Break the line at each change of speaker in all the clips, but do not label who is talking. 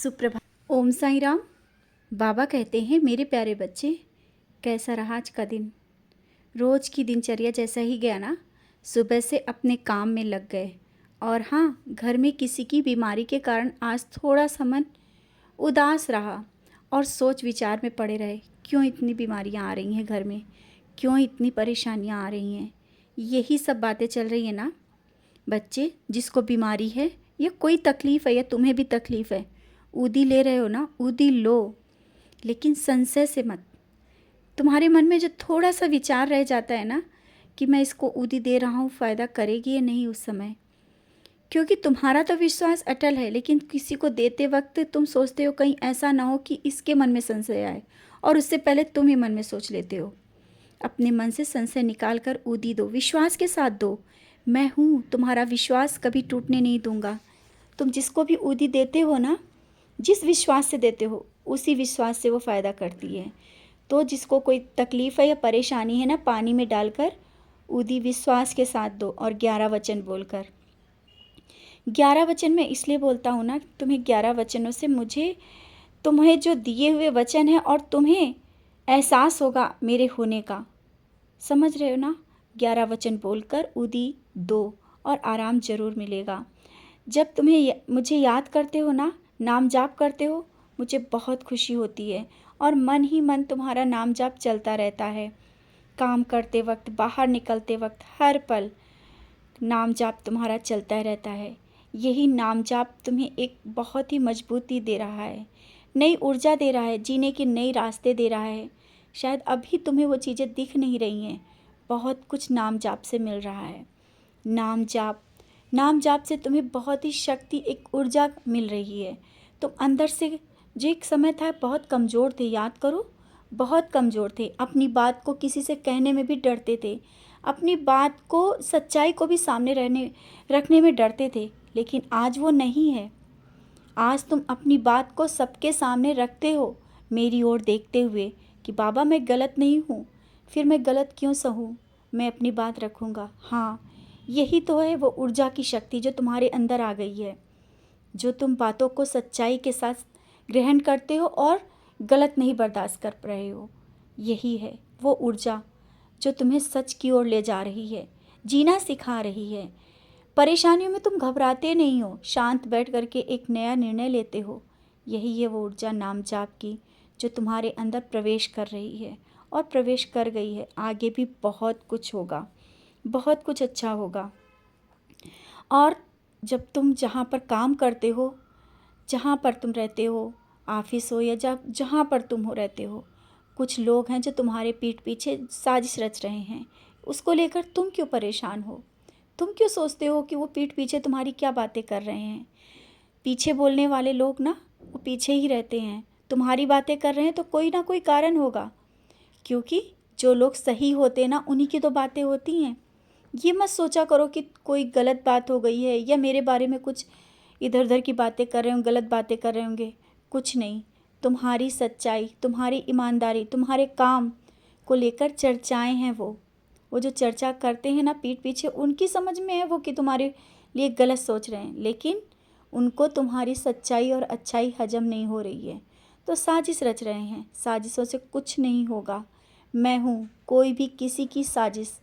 सुप्रभात। ओम साईं राम। बाबा कहते हैं, मेरे प्यारे बच्चे, कैसा रहा आज का दिन। रोज़ की दिनचर्या जैसा ही गया ना। सुबह से अपने काम में लग गए, और हाँ, घर में किसी की बीमारी के कारण आज थोड़ा सा मन उदास रहा और सोच विचार में पड़े रहे। क्यों इतनी बीमारियां आ रही हैं घर में, क्यों इतनी परेशानियां आ रही हैं, यही सब बातें चल रही हैं ना। बच्चे, जिसको बीमारी है या कोई तकलीफ़ है या तुम्हें भी तकलीफ़ है, ऊदी ले रहे हो ना, ऊदी लो, लेकिन संशय से मत। तुम्हारे मन में जो थोड़ा सा विचार रह जाता है ना कि मैं इसको ऊदी दे रहा हूँ, फ़ायदा करेगी या नहीं उस समय, क्योंकि तुम्हारा तो विश्वास अटल है, लेकिन किसी को देते वक्त तुम सोचते हो कहीं ऐसा ना हो कि इसके मन में संशय आए, और उससे पहले तुम ही मन में सोच लेते हो। अपने मन से संशय निकाल कर ऊदी दो, विश्वास के साथ दो। मैं हूँ, तुम्हारा विश्वास कभी टूटने नहीं दूंगा। तुम जिसको भी ऊदी देते हो ना, जिस विश्वास से देते हो, उसी विश्वास से वो फ़ायदा करती है। तो जिसको कोई तकलीफ़ है या परेशानी है ना, पानी में डालकर ऊदी विश्वास के साथ दो, और 11 वचन बोलकर। 11 वचन मैं इसलिए बोलता हूँ ना, तुम्हें 11 वचनों से मुझे तुम्हें जो दिए हुए वचन है और तुम्हें एहसास होगा मेरे होने का। समझ रहे हो ना। 11 वचन बोलकर ऊदी दो और आराम ज़रूर मिलेगा। जब तुम्हें मुझे याद करते हो ना, नाम जाप करते हो, मुझे बहुत खुशी होती है, और मन ही मन तुम्हारा नाम जाप चलता रहता है। काम करते वक्त, बाहर निकलते वक्त, हर पल नाम जाप तुम्हारा चलता रहता है। यही नाम जाप तुम्हें एक बहुत ही मजबूती दे रहा है, नई ऊर्जा दे रहा है, जीने के नए रास्ते दे रहा है। शायद अभी तुम्हें वो चीज़ें दिख नहीं रही हैं, बहुत कुछ नाम जाप से मिल रहा है। नाम जाप से तुम्हें बहुत ही शक्ति, एक ऊर्जा मिल रही है। तुम अंदर से, जो एक समय था बहुत कमज़ोर थे, याद करो, बहुत कमज़ोर थे, अपनी बात को किसी से कहने में भी डरते थे, अपनी बात को, सच्चाई को भी सामने रखने में डरते थे, लेकिन आज वो नहीं है। आज तुम अपनी बात को सबके सामने रखते हो, मेरी ओर देखते हुए कि बाबा मैं गलत नहीं हूँ, फिर मैं गलत क्यों सहूँ, मैं अपनी बात रखूँगा। हाँ, यही तो है वो ऊर्जा की शक्ति जो तुम्हारे अंदर आ गई है, जो तुम बातों को सच्चाई के साथ ग्रहण करते हो और गलत नहीं बर्दाश्त कर रहे हो। यही है वो ऊर्जा जो तुम्हें सच की ओर ले जा रही है, जीना सिखा रही है। परेशानियों में तुम घबराते नहीं हो, शांत बैठ करके एक नया निर्णय लेते हो। यही है वो ऊर्जा नाम जाप की, जो तुम्हारे अंदर प्रवेश कर रही है और प्रवेश कर गई है। आगे भी बहुत कुछ होगा, बहुत कुछ अच्छा होगा। और जब तुम जहाँ पर काम करते हो, जहाँ पर तुम रहते हो, ऑफिस हो या जहाँ पर तुम रहते हो, कुछ लोग हैं जो तुम्हारे पीठ पीछे साजिश रच रहे हैं। उसको लेकर तुम क्यों परेशान हो, तुम क्यों सोचते हो कि वो पीठ पीछे तुम्हारी क्या बातें कर रहे हैं। पीछे बोलने वाले लोग ना, वो पीछे ही रहते हैं। तुम्हारी बातें कर रहे हैं तो कोई ना कोई कारण होगा, क्योंकि जो लोग सही होते हैं ना, उन्हीं की तो बातें होती हैं। ये मत सोचा करो कि कोई गलत बात हो गई है या मेरे बारे में कुछ इधर उधर की बातें कर रहे होंगे, गलत बातें कर रहे होंगे। कुछ नहीं, तुम्हारी सच्चाई, तुम्हारी ईमानदारी, तुम्हारे काम को लेकर चर्चाएं हैं। वो जो चर्चा करते हैं ना पीठ पीछे, उनकी समझ में है वो कि तुम्हारे लिए गलत सोच रहे हैं, लेकिन उनको तुम्हारी सच्चाई और अच्छाई हजम नहीं हो रही है, तो साजिश रच रहे हैं। साजिशों से कुछ नहीं होगा। मैं हूँ, कोई भी किसी की साजिश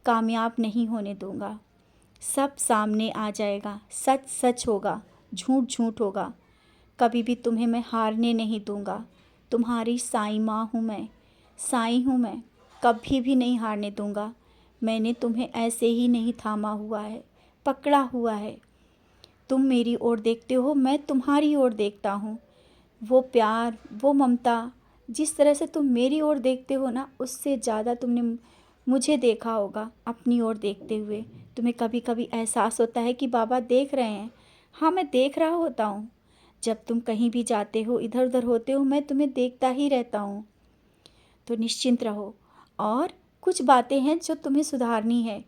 कामयाब नहीं होने दूंगा। सब सामने आ जाएगा, सच सच होगा, झूठ झूठ होगा। कभी भी तुम्हें मैं हारने नहीं दूंगा। तुम्हारी साईं माँ हूँ मैं, साईं हूँ मैं, कभी भी नहीं हारने दूंगा। मैंने तुम्हें ऐसे ही नहीं थामा हुआ है, पकड़ा हुआ है। तुम मेरी ओर देखते हो, मैं तुम्हारी ओर देखता हूँ। वो प्यार, वो ममता, जिस तरह से तुम मेरी ओर देखते हो ना, उससे ज़्यादा तुमने मुझे देखा होगा अपनी ओर देखते हुए। तुम्हें कभी कभी एहसास होता है कि बाबा देख रहे हैं। हाँ, मैं देख रहा होता हूँ। जब तुम कहीं भी जाते हो, इधर उधर होते हो, मैं तुम्हें देखता ही रहता हूँ। तो निश्चिंत रहो। और कुछ बातें हैं जो तुम्हें सुधारनी है।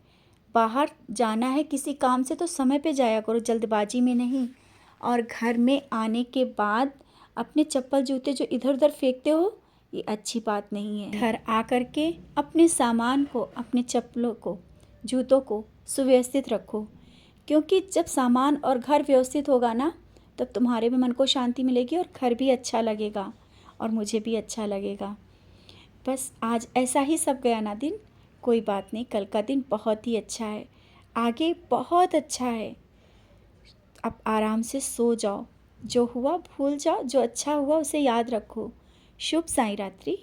बाहर जाना है किसी काम से तो समय पे जाया करो, जल्दबाजी में नहीं। और घर में आने के बाद अपने चप्पल जूते जो इधर उधर फेंकते हो, ये अच्छी बात नहीं है। घर आ कर के अपने सामान को, अपने चप्पलों को, जूतों को सुव्यवस्थित रखो, क्योंकि जब सामान और घर व्यवस्थित होगा ना, तब तुम्हारे भी मन को शांति मिलेगी और घर भी अच्छा लगेगा और मुझे भी अच्छा लगेगा। बस आज ऐसा ही सब गया ना दिन, कोई बात नहीं, कल का दिन बहुत ही अच्छा है, आगे बहुत अच्छा है। अब आराम से सो जाओ, जो हुआ भूल जाओ, जो अच्छा हुआ उसे याद रखो। शुभ साई रात्रि।